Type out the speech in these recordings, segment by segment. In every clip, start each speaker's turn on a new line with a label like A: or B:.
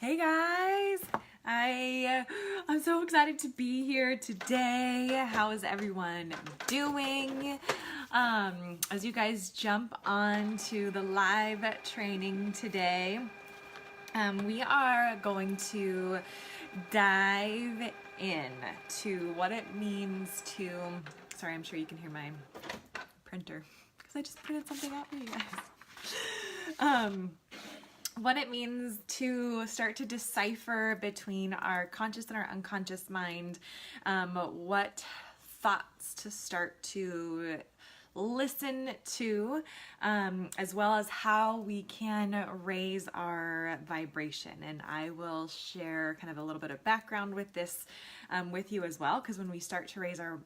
A: Hey guys, I'm so excited to be here today. How is everyone doing? As you guys jump on to the live training today, we are going to dive in to what it means to, sorry, I'm sure you can hear my printer because I just printed something out for you guys. What it means to start to decipher between our conscious and our unconscious mind, what thoughts to start to listen to, as well as how we can raise our vibration. And I will share kind of a little bit of background with this with you as well, because when we start to raise our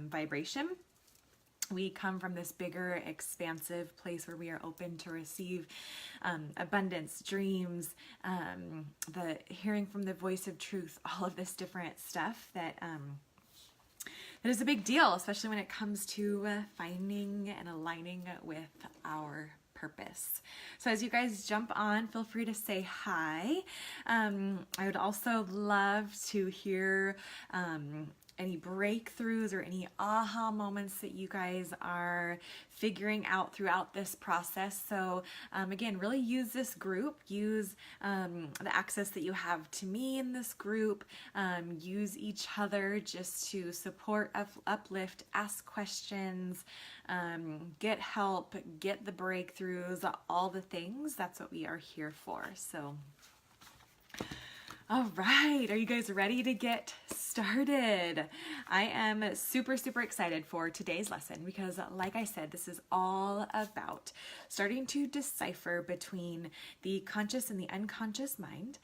A: vibration, we come from this bigger, expansive place where we are open to receive abundance, dreams, the hearing from the voice of truth, all of this different stuff that is a big deal, especially when it comes to finding and aligning with our purpose. So as you guys jump on, feel free to say hi. I would also love to hear any breakthroughs or any aha moments that you guys are figuring out throughout this process. So again, really use this group, use the access that you have to me in this group, use each other just to support, uplift, ask questions, get help, get the breakthroughs, all the things. That's what we are here for. So all right, are you guys ready to get started? I am super, super excited for today's lesson because, like I said, this is all about starting to decipher between the conscious and the unconscious mind,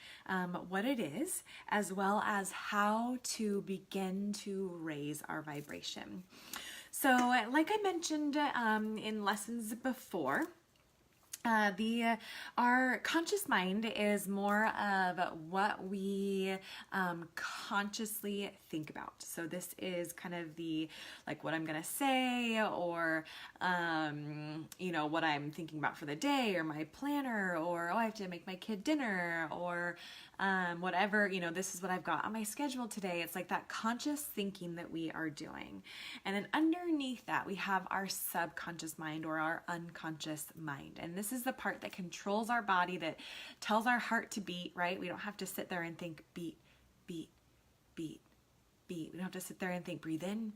A: what it is, as well as how to begin to raise our vibration. So, like I mentioned in lessons before, our conscious mind is more of what we consciously think about. So this is kind of the, like, what I'm gonna say, or what I'm thinking about for the day, or my planner, or I have to make my kid dinner, or whatever, this is what I've got on my schedule today. It's like that conscious thinking that we are doing. And then underneath that, we have our subconscious mind, or our unconscious mind. And this is the part that controls our body, that tells our heart to beat, right? We don't have to sit there and think beat, beat, beat, beat. We don't have to sit there and think breathe in,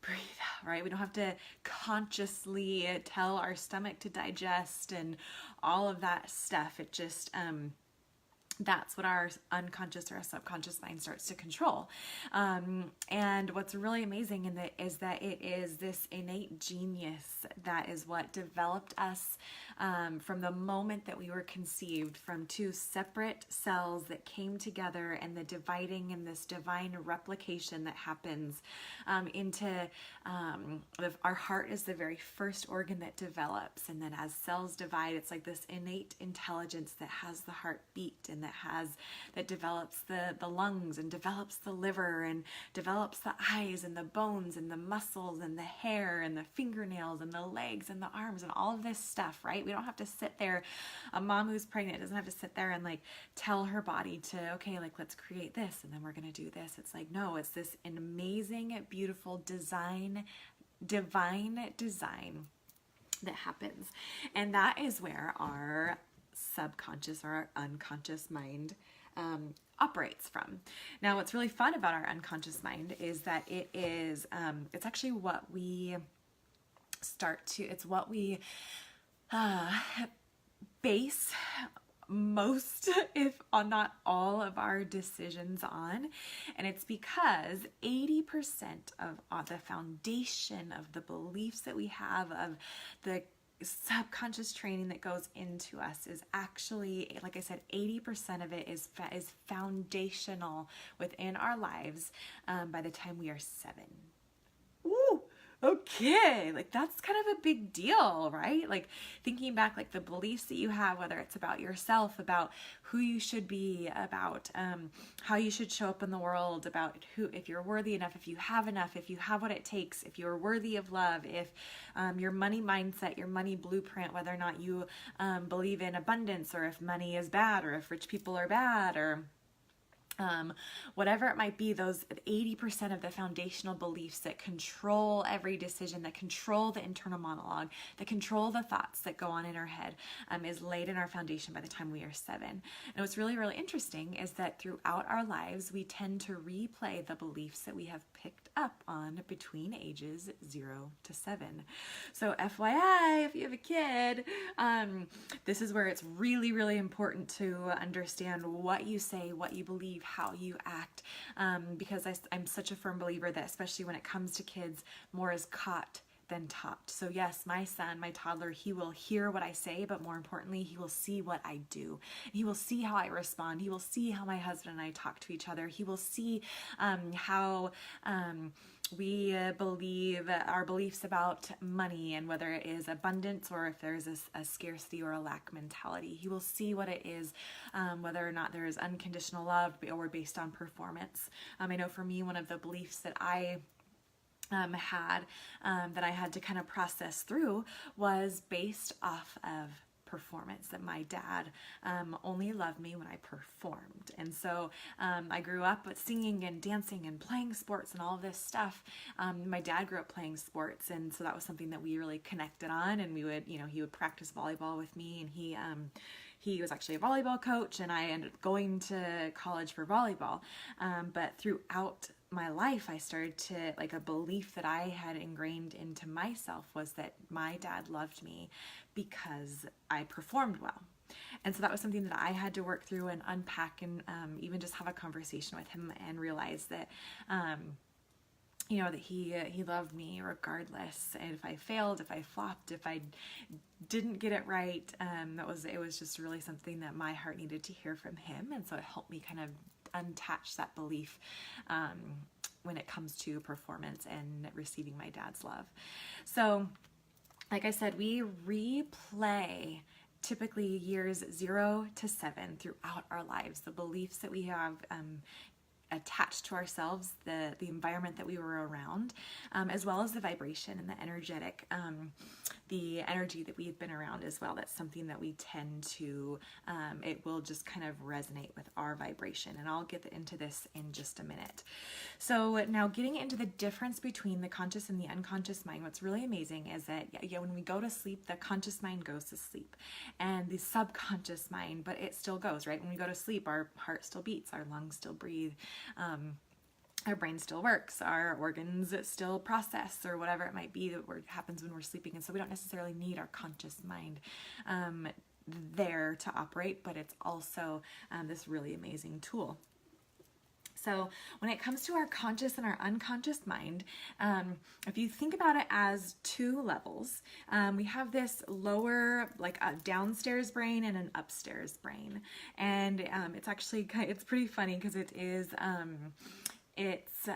A: breathe out, right? We don't have to consciously tell our stomach to digest and all of that stuff. It just, that's what our unconscious or our subconscious mind starts to control. And what's really amazing is that it is this innate genius that is what developed us from the moment that we were conceived, from two separate cells that came together, and the dividing and this divine replication that happens into our heart is the very first organ that develops. And then as cells divide, it's like this innate intelligence that has the heartbeat, and that develops the lungs, and develops the liver, and develops the eyes, and the bones, and the muscles, and the hair, and the fingernails, and the legs, and the arms, and all of this stuff, right? We don't have to sit there. A mom who's pregnant doesn't have to sit there and tell her body to, okay, let's create this, and then we're gonna do this. It's like, no, it's this amazing, beautiful divine design that happens. And that is where our subconscious or our unconscious mind operates from. Now, what's really fun about our unconscious mind is that it's actually what we it's what we base most, if not all, of our decisions on. And it's because 80% of the foundation of the beliefs that we have, of the subconscious training that goes into us, is actually, like I said, 80% of it is foundational within our lives by the time we are 7. Woo! okay, like that's kind of a big deal, right? Like thinking back, like the beliefs that you have, whether it's about yourself, about who you should be, about how you should show up in the world, about who, if you're worthy enough, if you have enough, if you have what it takes, if you're worthy of love, if your money mindset, your money blueprint, whether or not you believe in abundance, or if money is bad, or if rich people are bad, or whatever it might be, those 80% of the foundational beliefs that control every decision, that control the internal monologue, that control the thoughts that go on in our head, is laid in our foundation by the time we are 7. And what's really, really interesting is that throughout our lives, we tend to replay the beliefs that we have picked up on between ages 0 to 7. So FYI, if you have a kid, this is where it's really, really important to understand what you say, what you believe, how you act, because I'm such a firm believer that especially when it comes to kids, more is caught than taught. So yes, my son, my toddler, he will hear what I say, but more importantly, he will see what I do. He will see how I respond. He will see how my husband and I talk to each other. He will see how we believe our beliefs about money, and whether it is abundance or if there's a scarcity or a lack mentality. He will see what it is, whether or not there is unconditional love or based on performance. I know for me, one of the beliefs that I that I had to kind of process through was based off of performance, that my dad only loved me when I performed. And so I grew up with singing and dancing and playing sports and all this stuff. My dad grew up playing sports, and so that was something that we really connected on, and we would, he would practice volleyball with me, and he was actually a volleyball coach, and I ended up going to college for volleyball. But throughout my life, I started to, like, a belief that I had ingrained into myself was that my dad loved me because I performed well. And so that was something that I had to work through and unpack, and even just have a conversation with him and realize that that he loved me regardless. And if I failed, if I flopped, if I didn't get it right, it was just really something that my heart needed to hear from him. And so it helped me kind of untouch that belief when it comes to performance and receiving my dad's love. So like I said, we replay typically years 0 to 7 throughout our lives, the beliefs that we have attached to ourselves, the environment that we were around, as well as the vibration and the energy that we've been around as well. That's something that we tend to, it will just kind of resonate with our vibration. And I'll get into this in just a minute. So now getting into the difference between the conscious and the unconscious mind, what's really amazing is that when we go to sleep, the conscious mind goes to sleep, and the subconscious mind, but it still goes, right? When we go to sleep, our heart still beats, our lungs still breathe, our brain still works, our organs still process, or whatever it might be that happens when we're sleeping. And so we don't necessarily need our conscious mind there to operate, but it's also this really amazing tool. So when it comes to our conscious and our unconscious mind, if you think about it as 2 levels, we have this lower, like a downstairs brain and an upstairs brain. And it's actually, it's pretty funny because it is, it's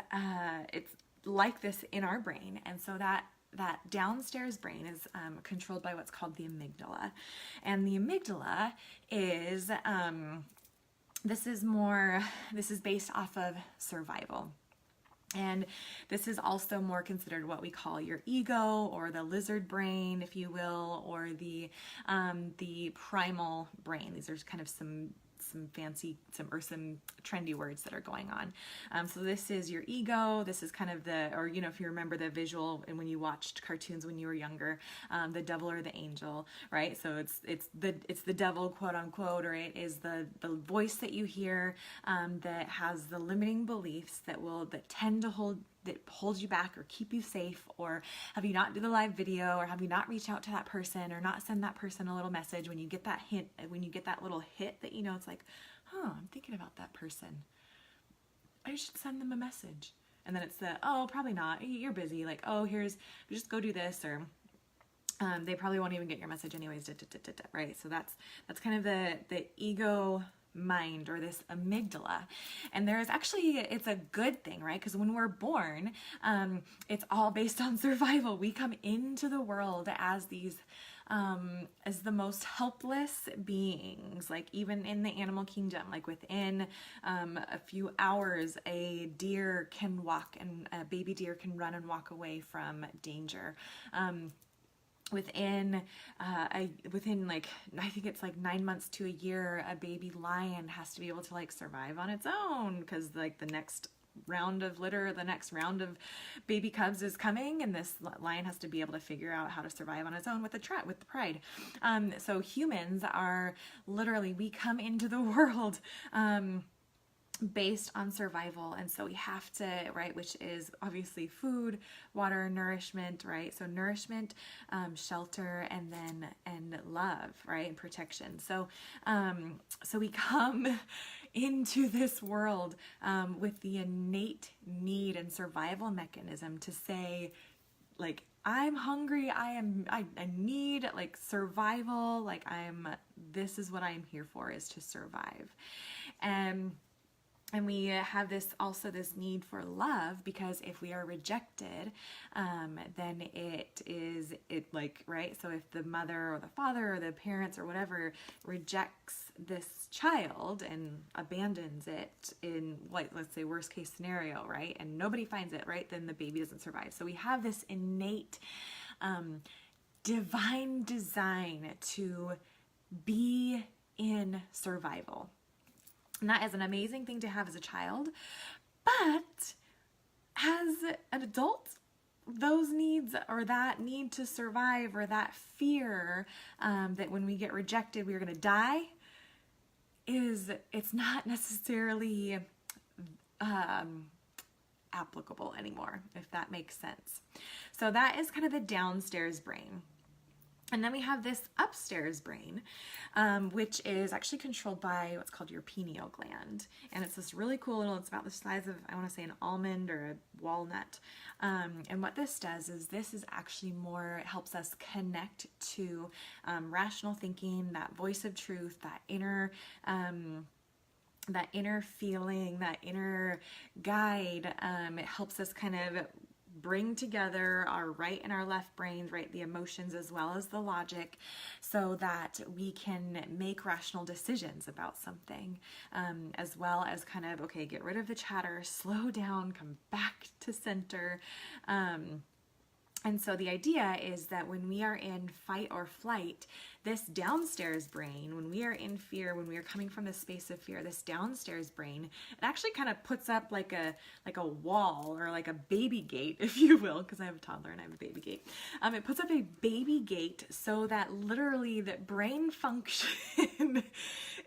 A: like this in our brain. And so that downstairs brain is controlled by what's called the amygdala. And the amygdala is, this is based off of survival. And this is also more considered what we call your ego, or the lizard brain, if you will, or the primal brain. These are kind of some fancy, some trendy words that are going on. So this is your ego. This is kind of if you remember the visual, and when you watched cartoons when you were younger, the devil or the angel, right? So it's the devil, quote unquote, or it is the voice that you hear that has the limiting beliefs that tend to hold you back or keep you safe, or have you not do the live video, or have you not reach out to that person, or not send that person a little message when you get that hint, when you get that little hit that, it's like, I'm thinking about that person, I should send them a message. And then it's probably not, you're busy, like, just go do this, or they probably won't even get your message anyways, right? So that's kind of the ego mind, or this amygdala. And there's actually, it's a good thing, right? Because when we're born, it's all based on survival. We come into the world as these as the most helpless beings, like even in the animal kingdom, like within a few hours, a deer can walk, and a baby deer can run and walk away from danger. Within like, I think it's like 9 months to a year, a baby lion has to be able to like survive on its own, because like the next round of litter, the next round of baby cubs is coming, and this lion has to be able to figure out how to survive on its own with the pride. So humans are literally, we come into the world based on survival, and so we have to, right, which is obviously food, water, nourishment, right? So nourishment, shelter, and love, right, and protection. So so we come into this world with the innate need and survival mechanism to say, like, I'm hungry, I need like survival, like this is what I'm here for, is to survive. And we have this need for love, because if we are rejected, then right? So if the mother or the father or the parents or whatever rejects this child and abandons it in, like, let's say worst case scenario, right? And nobody finds it, right? Then the baby doesn't survive. So we have this innate divine design to be in survival. And that is an amazing thing to have as a child. But as an adult, those needs, or that need to survive, or that fear that when we get rejected, we're going to die, it's not necessarily applicable anymore, if that makes sense. So that is kind of the downstairs brain. And then we have this upstairs brain, which is actually controlled by what's called your pineal gland. And it's this really cool little, it's about the size of, I want to say, an almond or a walnut. And what this does is actually more, it helps us connect to rational thinking, that voice of truth, that inner feeling, that inner guide. It helps us kind of bring together our right and our left brains, right, the emotions as well as the logic, so that we can make rational decisions about something, as well as kind of, okay, get rid of the chatter, slow down, come back to center. And so the idea is that when we are in fight or flight, this downstairs brain, when we are in fear, when we are coming from this space of fear, this downstairs brain, it actually kind of puts up like a wall, or like a baby gate, if you will, because I have a toddler and I have a baby gate. It puts up a baby gate so that literally that brain function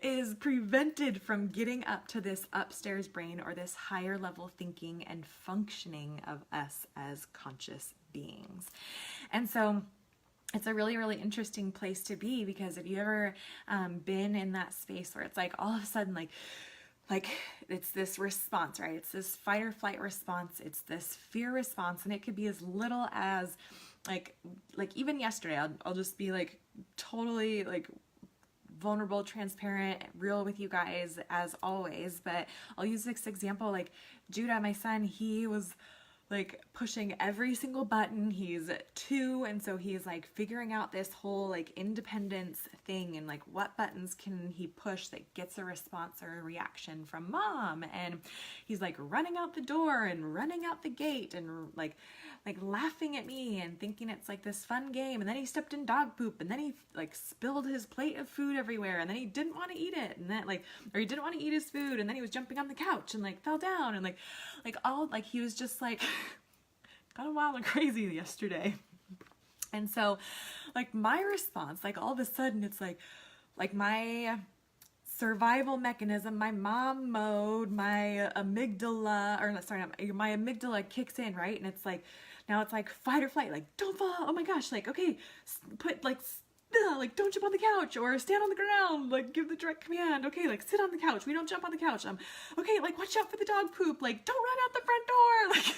A: is prevented from getting up to this upstairs brain, or this higher level thinking and functioning of us as conscious beings. And so it's a really, really interesting place to be, because if you ever been in that space where it's like all of a sudden like it's this response, right? It's this fight or flight response. It's this fear response, and it could be as little as like even yesterday, I'll just be like totally like vulnerable, transparent, real with you guys as always. But I'll use this example, like Judah, my son, he was like pushing every single button. He's 2, and so he's like figuring out this whole like independence thing, and like what buttons can he push that gets a response or a reaction from mom. And he's like running out the door and running out the gate, and like laughing at me and thinking it's like this fun game. And then he stepped in dog poop, and then he like spilled his plate of food everywhere, and then he didn't want to eat it, and then or he didn't want to eat his food, and then he was jumping on the couch and like fell down, and like all like he was just like kind of wild and crazy yesterday. And so like my response, like all of a sudden it's like my survival mechanism, my mom mode, my amygdala, my amygdala kicks in, right? And it's like, now it's like fight or flight, like don't fall, oh my gosh, like okay, put like don't jump on the couch, or stand on the ground, like give the direct command, okay, like sit on the couch, we don't jump on the couch, okay, like watch out for the dog poop, like don't run out the front door, like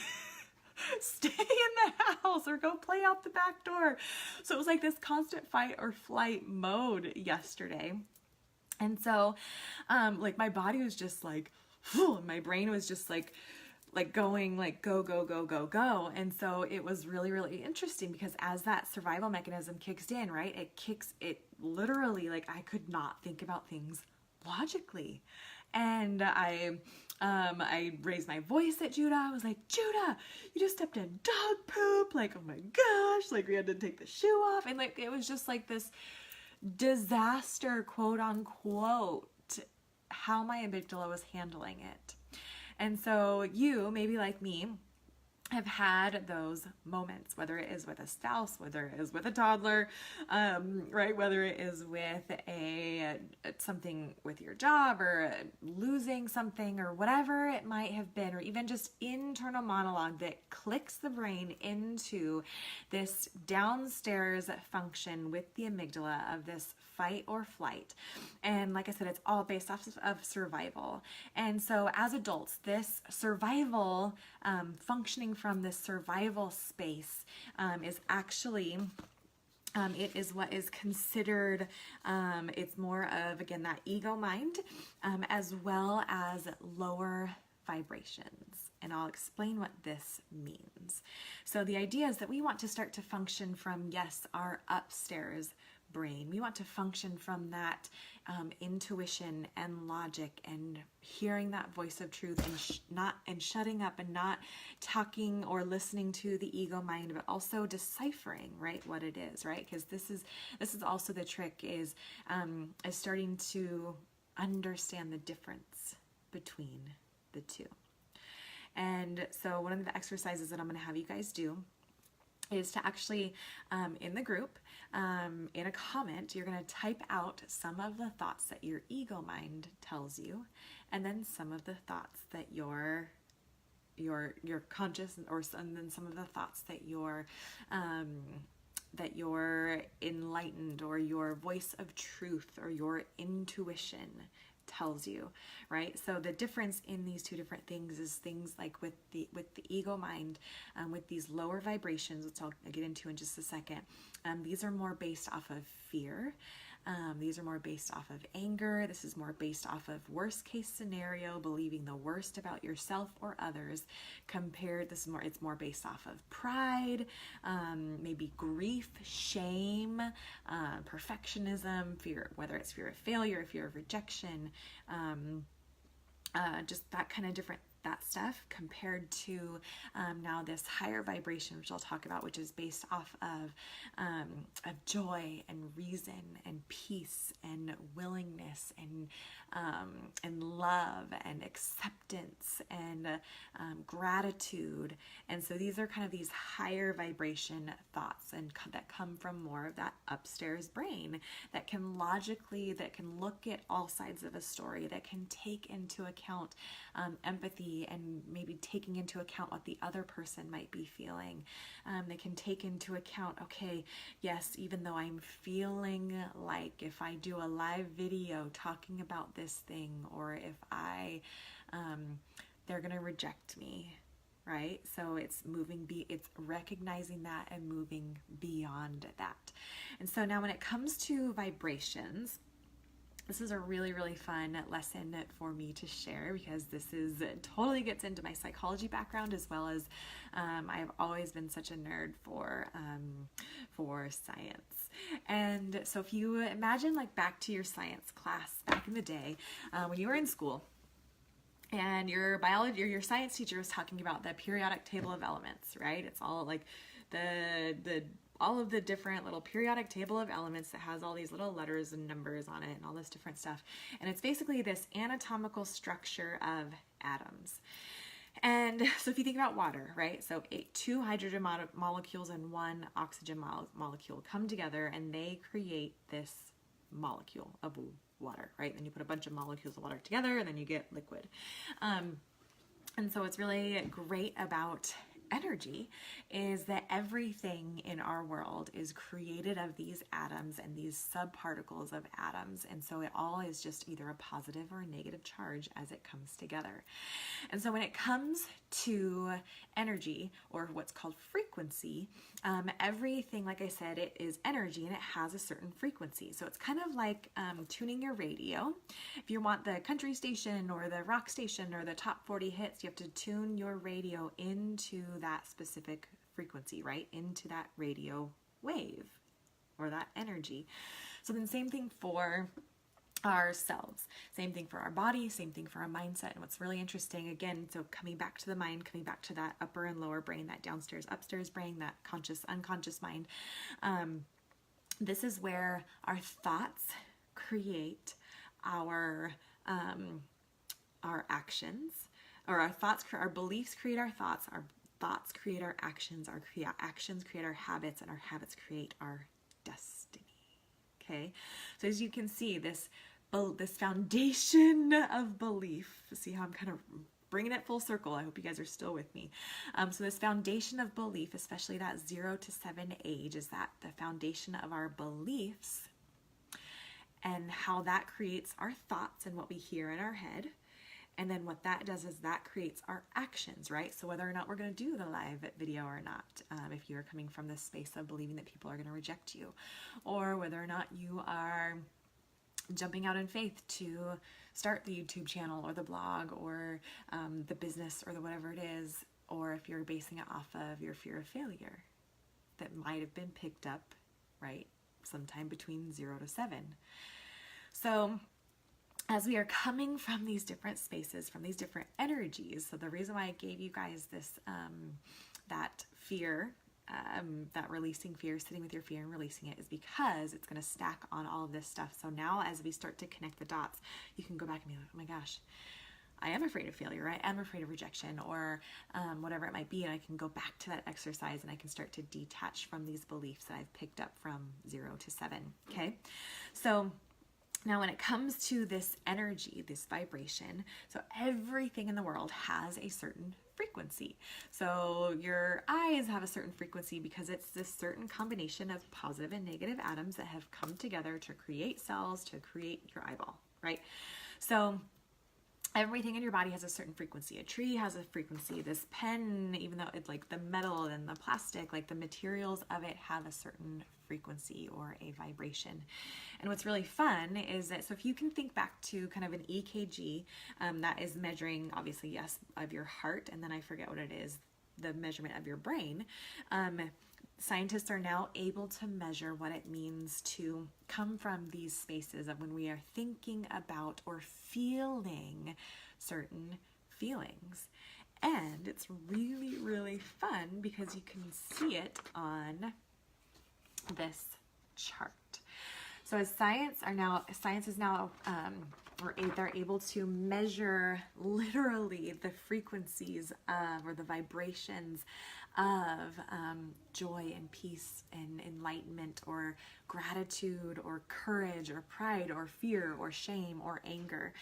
A: stay in the house or go play out the back door. So it was like this constant fight or flight mode yesterday. And so, like my body was just like, my brain was just like going like go, go, go, go, go. And so it was really, really interesting because as that survival mechanism kicks in, right, it literally, like I could not think about things logically. And I raised my voice at Judah. I was like, Judah, you just stepped in dog poop. Like, oh my gosh, like we had to take the shoe off. And like, it was just like this disaster, quote unquote, how my amygdala was handling it. And so you, maybe like me, have had those moments, whether it is with a spouse, whether it is with a toddler, right? Whether it is with something with your job or losing something or whatever it might have been, or even just internal monologue that clicks the brain into this downstairs function with the amygdala of this fight or flight. And like I said, it's all based off of survival. And so as adults, this survival, functioning from this survival space, is actually, it is what is considered, it's more of, again, that ego mind, as well as lower vibrations. And I'll explain what this means. So the idea is that we want to start to function from, yes, our upstairs brain. We want to function from that intuition and logic and hearing that voice of truth and shutting up and not talking or listening to the ego mind, but also deciphering, right, what it is, right? Because this is also the trick is starting to understand the difference between the two. And so one of the exercises that I'm going to have you guys do is to actually, in the group, in a comment, you're going to type out some of the thoughts that your ego mind tells you, and then some of the thoughts that your conscious, and then some of the thoughts that your enlightened or your voice of truth or your intuition tells you, right? So the difference in these two different things is things like with the ego mind, with these lower vibrations, which I'll get into in just a second. These are more based off of fear. These are more based off of anger. This is more based off of worst case scenario, believing the worst about yourself or others. It's more based off of pride, maybe grief, shame, perfectionism, fear, whether it's fear of failure, fear of rejection, just that kind of that stuff, compared to now this higher vibration, which I'll talk about, which is based off of joy and reason and peace and willingness and love and acceptance and gratitude. And so these are kind of these higher vibration thoughts that come from more of that upstairs brain that can look at all sides of a story, that can take into account empathy and maybe taking into account what the other person might be feeling. They can take into account, okay, yes, even though I'm feeling like if I do a live video talking about this thing, or if they're gonna reject me, right? So it's recognizing that and moving beyond that. And so now when it comes to vibrations, this is a really, really fun lesson for me to share, because totally gets into my psychology background, as well as I've always been such a nerd for science. And so if you imagine like back to your science class back in the day, when you were in school, and your biology or your science teacher was talking about the periodic table of elements, right? It's all like all of the different little periodic table of elements that has all these little letters and numbers on it and all this different stuff. And it's basically this anatomical structure of atoms. And so if you think about water, right? So 2 hydrogen molecules and 1 oxygen molecule come together and they create this molecule of water, right? Then you put a bunch of molecules of water together and then you get liquid. And so what's really great about energy is that everything in our world is created of these atoms and these subparticles of atoms. And so it all is just either a positive or a negative charge as it comes together. And so when it comes to energy, or what's called frequency, everything, like I said, it is energy and it has a certain frequency. So it's kind of like tuning your radio. If you want the country station or the rock station or the top 40 hits, you have to tune your radio into that specific frequency, right? Into that radio wave or that energy. So then same thing for ourselves, same thing for our body, same thing for our mindset. And what's really interesting, again, so coming back to the mind, coming back to that upper and lower brain, that downstairs, upstairs brain, that conscious, unconscious mind, this is where our thoughts create our actions, or our beliefs create our thoughts create our actions, our actions create our habits, and our habits create our destiny. Okay, so as you can see, this foundation of belief, see how I'm kind of bringing it full circle. I hope you guys are still with me. So this foundation of belief, especially that 0 to 7 age, is that the foundation of our beliefs and how that creates our thoughts and what we hear in our head. And then what that does is that creates our actions, right? So whether or not we're going to do the live video or not, if you're coming from this space of believing that people are going to reject you, or whether or not you are jumping out in faith to start the YouTube channel or the blog or the business or the whatever it is, or if you're basing it off of your fear of failure that might have been picked up, right, sometime between 0 to 7. So as we are coming from these different spaces, from these different energies, so the reason why I gave you guys this, that fear, that releasing fear, sitting with your fear and releasing it, is because it's going to stack on all of this stuff. So now as we start to connect the dots, you can go back and be like, oh my gosh, I am afraid of failure, I am afraid of rejection, or whatever it might be, and I can go back to that exercise and I can start to detach from these beliefs that I've picked up from 0 to 7, okay? So now when it comes to this energy, this vibration, so everything in the world has a certain frequency. So your eyes have a certain frequency because it's this certain combination of positive and negative atoms that have come together to create cells, to create your eyeball, right? So everything in your body has a certain frequency. A tree has a frequency. This pen, even though it's like the metal and the plastic, like the materials of it have a certain frequency or a vibration. And what's really fun is that, so if you can think back to kind of an EKG, that is measuring, obviously, yes, of your heart, and then I forget what it is, the measurement of your brain. Scientists are now able to measure what it means to come from these spaces of when we are thinking about or feeling certain feelings. And it's really, really fun because you can see it on this chart. So as science is now, they're able to measure literally the frequencies of, or the vibrations of joy and peace and enlightenment, or gratitude, or courage, or pride, or fear, or shame, or anger.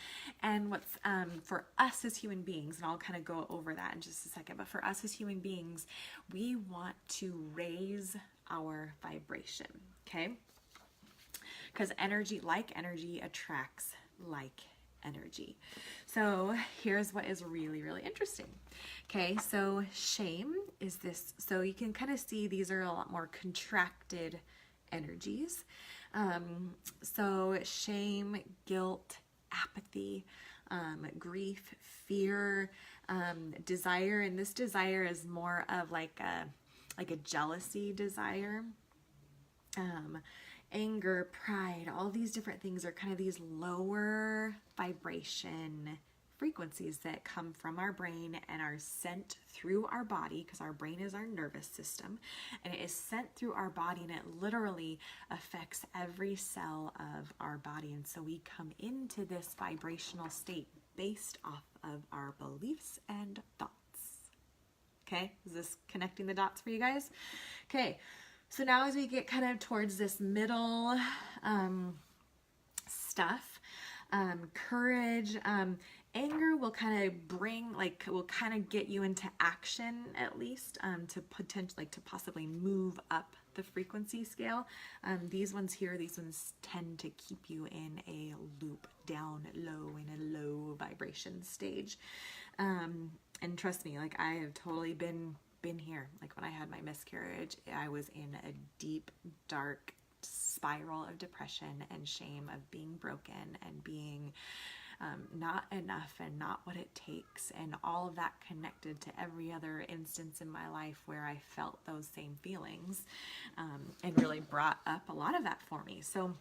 A: And what's for us as human beings, and I'll kind of go over that in just a second, but for us as human beings, we want to raise our vibration, okay? Because energy, like energy, attracts like energy. So here's what is really, really interesting. Okay, so shame is this, so you can kind of see these are a lot more contracted energies. So shame, guilt, apathy, grief, fear, desire, and this desire is more of like a jealousy desire. Anger, pride, all these different things are kind of these lower vibration frequencies that come from our brain and are sent through our body, because our brain is our nervous system, and it is sent through our body, and it literally affects every cell of our body. And so we come into this vibrational state based off of our beliefs and thoughts. Okay, is this connecting the dots for you guys? Okay. So now as we get kind of towards this middle stuff, courage. Anger will kind of bring, like, will kind of get you into action at least, to potentially, like, to possibly move up the frequency scale. These ones here, these ones tend to keep you in a loop, down low, in a low vibration stage. And trust me, like, I have totally been here. Like, when I had my miscarriage, I was in a deep, dark spiral of depression and shame, of being broken and being not enough and not what it takes, and all of that connected to every other instance in my life where I felt those same feelings, and really brought up a lot of that for me. So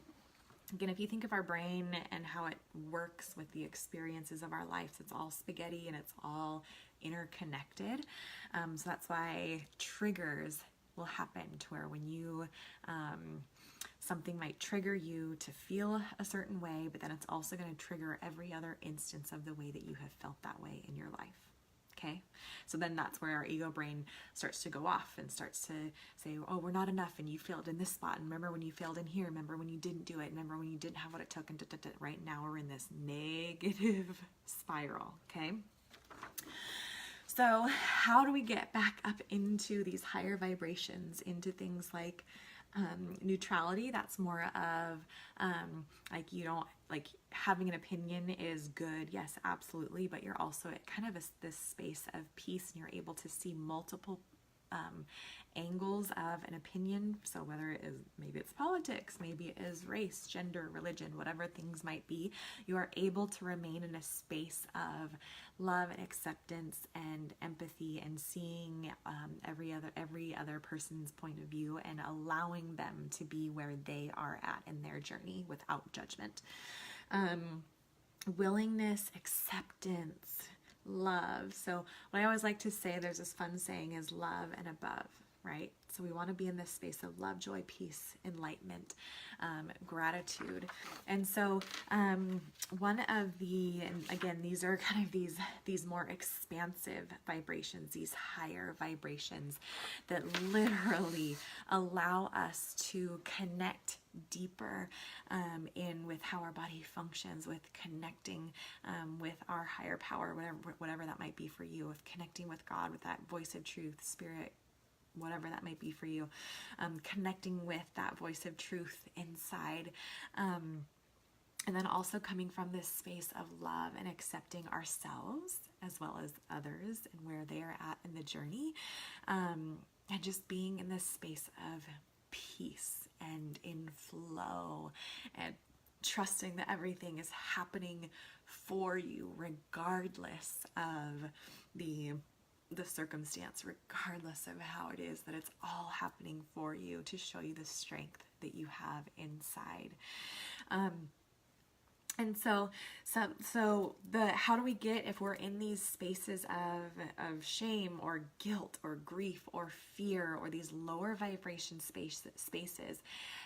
A: again, if you think of our brain and how it works with the experiences of our lives, it's all spaghetti and it's all interconnected. So that's why triggers will happen, to where when you something might trigger you to feel a certain way, but then it's also going to trigger every other instance of the way that you have felt that way in your life. Okay, so then that's where our ego brain starts to go off and starts to say, oh, we're not enough, and you failed in this spot, and remember when you failed in here, remember when you didn't do it, remember when you didn't have what it took, and right now we're in this negative spiral. Okay, so how do we get back up into these higher vibrations, into things like neutrality? That's more of like, you don't, like, having an opinion is good, yes, absolutely, but you're also at kind of this space of peace, and you're able to see multiple angles of an opinion. So whether it is, maybe it's politics, maybe it is race, gender, religion, whatever things might be, you are able to remain in a space of love and acceptance and empathy, and seeing every other person's point of view, and allowing them to be where they are at in their journey without judgment. Willingness, acceptance, love. So what I always like to say, there's this fun saying, is love and above, right? So we want to be in this space of love, joy, peace, enlightenment, gratitude. And so one of the, and again, these are kind of these more expansive vibrations, these higher vibrations that literally allow us to connect deeper in with how our body functions, with connecting with our higher power, whatever that might be for you, with connecting with God, with that voice of truth, spirit, whatever that might be for you, connecting with that voice of truth inside, and then also coming from this space of love and accepting ourselves as well as others and where they are at in the journey, and just being in this space of peace and in flow, and trusting that everything is happening for you regardless of the circumstance, regardless of how it is, that it's all happening for you to show you the strength that you have inside. And so the, how do we get, if we're in these spaces of shame or guilt or grief or fear, or these lower vibration spaces,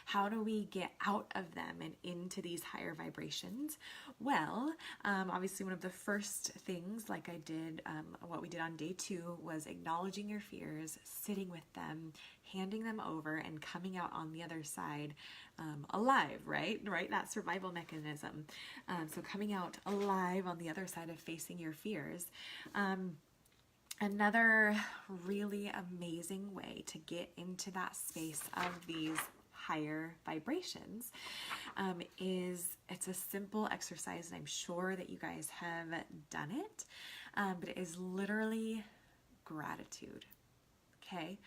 A: how do we get out of them and into these higher vibrations? Well, obviously one of the first things, like I did, what we did on day 2, was acknowledging your fears, sitting with them, handing them over, and coming out on the other side alive, right? That survival mechanism. So coming out alive on the other side of facing your fears. Another really amazing way to get into that space of these higher vibrations is, it's a simple exercise, and I'm sure that you guys have done it, but it is literally gratitude. Okay,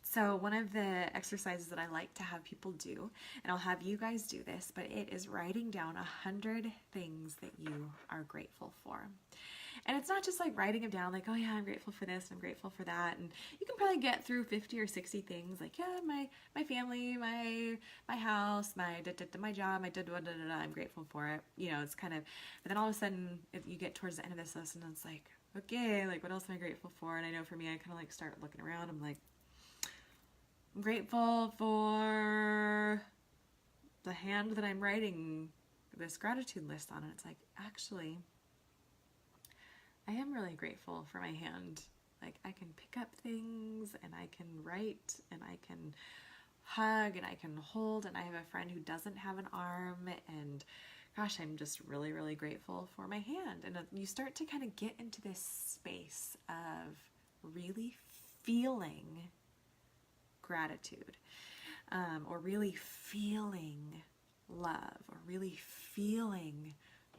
A: so one of the exercises that I like to have people do, and I'll have you guys do this, but it is writing down 100 things that you are grateful for. And it's not just like writing them down like, oh yeah, I'm grateful for this, I'm grateful for that. And you can probably get through 50 or 60 things, like, yeah, my family, my house, my job, I'm grateful for it. You know, it's kind of, but then all of a sudden, if you get towards the end of this list, and it's like, okay, like, what else am I grateful for? And I know for me, I kind of like start looking around. I'm like, I'm grateful for the hand that I'm writing this gratitude list on. And it's like, actually, I am really grateful for my hand. Like, I can pick up things, and I can write, and I can hug, and I can hold, and I have a friend who doesn't have an arm, and gosh, I'm just really, really grateful for my hand. And you start to kind of get into this space of really feeling gratitude, or really feeling love, or really feeling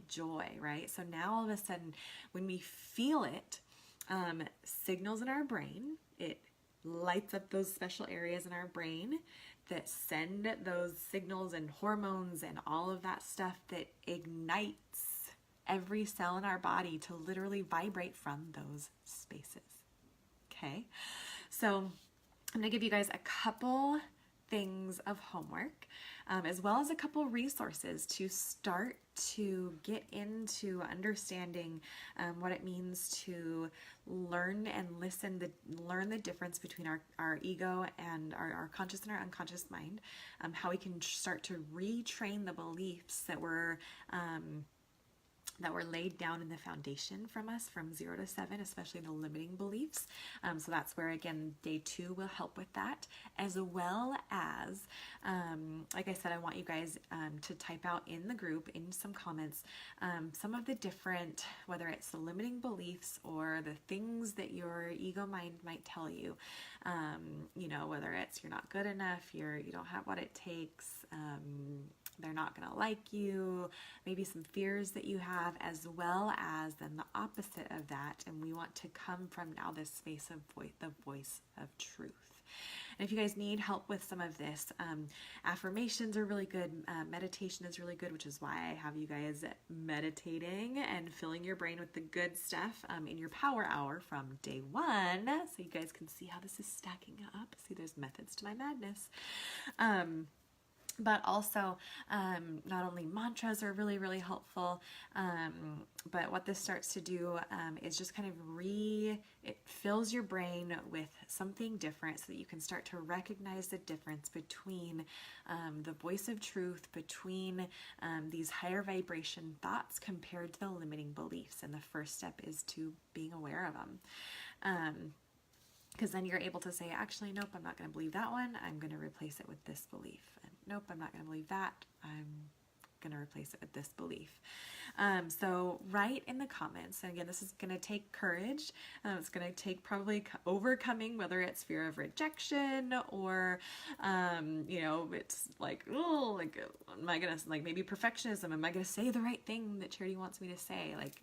A: joy, right? So now all of a sudden, when we feel it, signals in our brain, it lights up those special areas in our brain that send those signals and hormones and all of that stuff that ignites every cell in our body to literally vibrate from those spaces. Okay, so I'm gonna give you guys a couple things of homework, as well as a couple resources to start to get into understanding what it means to learn and listen, learn the difference between our ego and our conscious and our unconscious mind, how we can start to retrain the beliefs that were laid down in the foundation from us from 0 to 7, especially the limiting beliefs. So that's where, again, day 2 will help with that, as well as, like I said, I want you guys to type out in the group, in some comments, some of the different, whether it's the limiting beliefs or the things that your ego mind might tell you, you know, whether it's you're not good enough, you don't have what it takes, they're not going to like you, maybe some fears that you have, as well as then the opposite of that. And we want to come from now this space of the voice of truth. And if you guys need help with some of this, affirmations are really good. Meditation is really good, which is why I have you guys meditating and filling your brain with the good stuff in your power hour from day 1. So you guys can see how this is stacking up. See, there's methods to my madness. But also, not only mantras are really, really helpful, but what this starts to do is just kind of it fills your brain with something different so that you can start to recognize the difference between the voice of truth, between these higher vibration thoughts compared to the limiting beliefs. And the first step is to being aware of them. Because then you're able to say, actually, nope, I'm not going to believe that one. I'm going to replace it with this belief. And nope, I'm not going to believe that. I'm going to replace it with this belief. So write in the comments. And again, this is going to take courage. It's going to take probably overcoming, whether it's fear of rejection or, you know, it's like, oh, like, am I going to, like, maybe perfectionism? Am I going to say the right thing that Charity wants me to say? Like,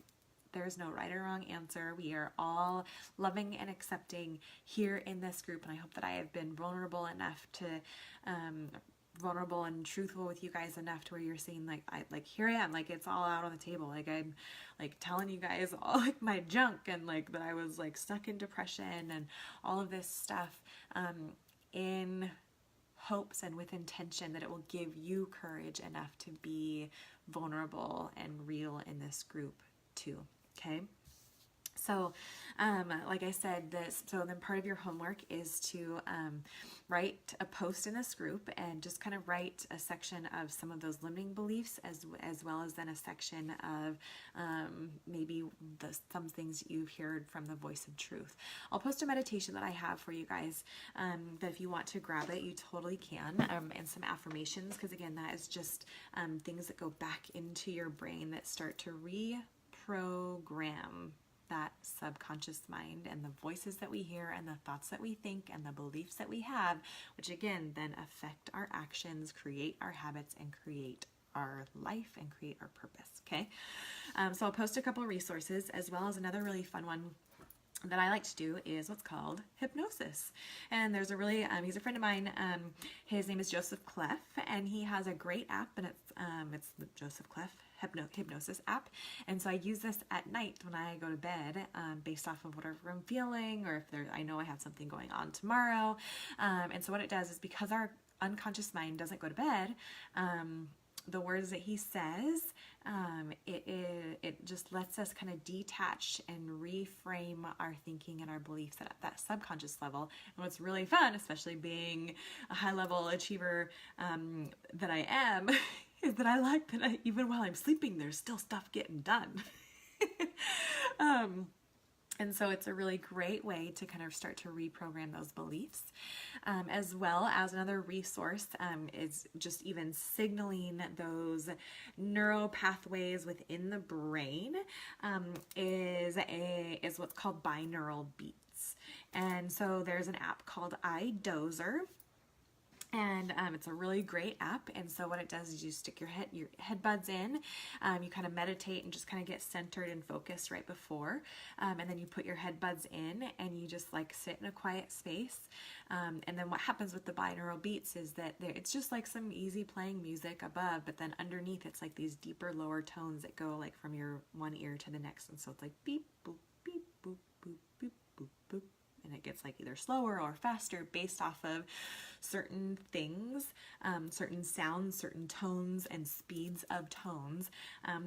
A: there's no right or wrong answer. We are all loving and accepting here in this group, and I hope that I have been vulnerable enough to, vulnerable and truthful with you guys enough to where you're seeing, like, here I am, like, it's all out on the table. Like, I'm, like, telling you guys all, like, my junk, and, like, that I was, like, stuck in depression and all of this stuff, in hopes and with intention that it will give you courage enough to be vulnerable and real in this group too. Okay, so like I said, so then part of your homework is to write a post in this group and just kind of write a section of some of those limiting beliefs, as well as then a section of maybe some things you've heard from the voice of truth. I'll post a meditation that I have for you guys, that if you want to grab it, you totally can, and some affirmations, because again, that is just things that go back into your brain that start to reprogram that subconscious mind and the voices that we hear and the thoughts that we think and the beliefs that we have, which again then affect our actions, create our habits, and create our life and create our purpose. Okay, so I'll post a couple of resources, as well as another really fun one that I like to do is what's called hypnosis. And there's a really, he's a friend of mine, his name is Joseph Clef, and he has a great app, and it's the Joseph Clef hypnosis app. And so I use this at night when I go to bed, based off of whatever I'm feeling, or if I know I have something going on tomorrow. And so what it does is, because our unconscious mind doesn't go to bed, the words that he says, it just lets us kind of detach and reframe our thinking and our beliefs at that subconscious level. And what's really fun, especially being a high-level achiever that I am, is that I like that even while I'm sleeping, there's still stuff getting done. And so it's a really great way to kind of start to reprogram those beliefs. As well as another resource is just even signaling those neural pathways within the brain is what's called binaural beats. And so there's an app called iDozer. And it's a really great app. And so what it does is you stick your head buds in, you kind of meditate and just kind of get centered and focused right before. And then you put your head buds in and you just like sit in a quiet space. And then what happens with the binaural beats is that it's just like some easy playing music above, but then underneath it's like these deeper, lower tones that go like from your one ear to the next. And so it's like beep, boop, beep, boop, boop, beep, boop, boop. And it gets like either slower or faster based off of certain things, certain sounds, certain tones and speeds of tones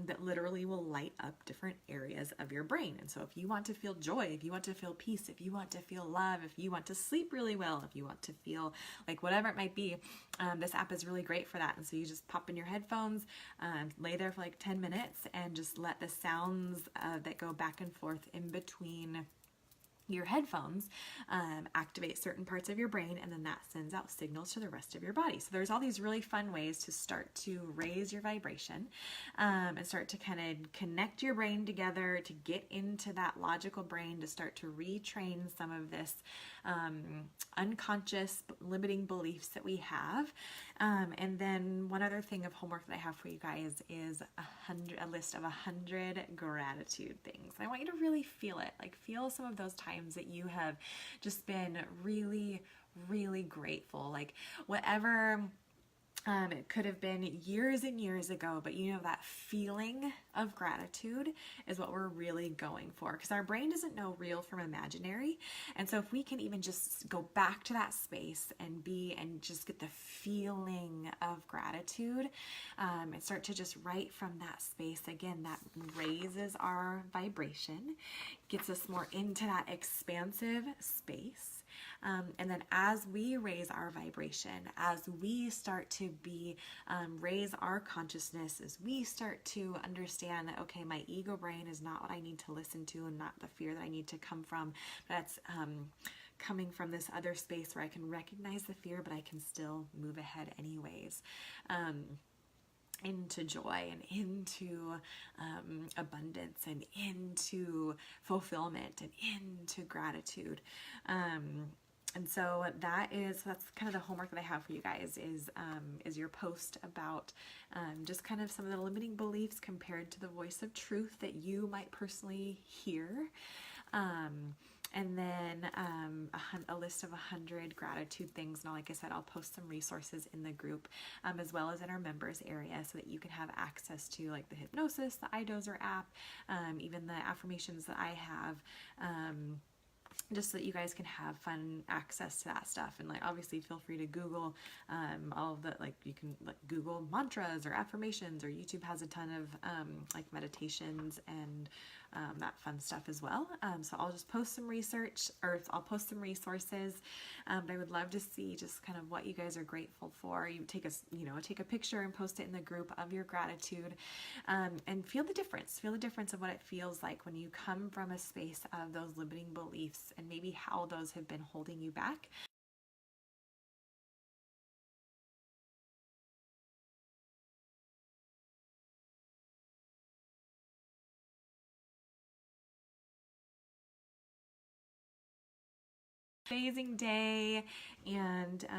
A: that literally will light up different areas of your brain. And so if you want to feel joy, if you want to feel peace, if you want to feel love, if you want to sleep really well, if you want to feel like whatever it might be, this app is really great for that. And so you just pop in your headphones, lay there for like 10 minutes and just let the sounds that go back and forth in between your headphones activate certain parts of your brain, and then that sends out signals to the rest of your body. So there's all these really fun ways to start to raise your vibration and start to kind of connect your brain together to get into that logical brain to start to retrain some of this unconscious limiting beliefs that we have. And then one other thing of homework that I have for you guys is a list of 100 gratitude things. I want you to really feel it, like feel some of those times that you have just been really, really grateful, like whatever. It could have been years and years ago, but you know, that feeling of gratitude is what we're really going for, because our brain doesn't know real from imaginary. And so if we can even just go back to that space and just get the feeling of gratitude and start to just write from that space, again, that raises our vibration, gets us more into that expansive space. And then as we raise our vibration, as we start to raise our consciousness, as we start to understand that, okay, my ego brain is not what I need to listen to and not the fear that I need to come from, that's coming from this other space where I can recognize the fear, but I can still move ahead anyways. Into joy and into abundance and into fulfillment and into gratitude. And so that's kind of the homework that I have for you guys is your post about just kind of some of the limiting beliefs compared to the voice of truth that you might personally hear. And then a list of 100 gratitude things. And like I said, I'll post some resources in the group as well as in our members area so that you can have access to like the hypnosis, the iDozer app, even the affirmations that I have. Just so that you guys can have fun access to that stuff. And like obviously feel free to Google all of the, like you can like Google mantras or affirmations, or YouTube has a ton of like meditations and that fun stuff as well. So I'll just post some research, or I'll post some resources. But I would love to see just kind of what you guys are grateful for. You take a picture and post it in the group of your gratitude, and feel the difference. Feel the difference of what it feels like when you come from a space of those limiting beliefs and maybe how those have been holding you back. Amazing day, and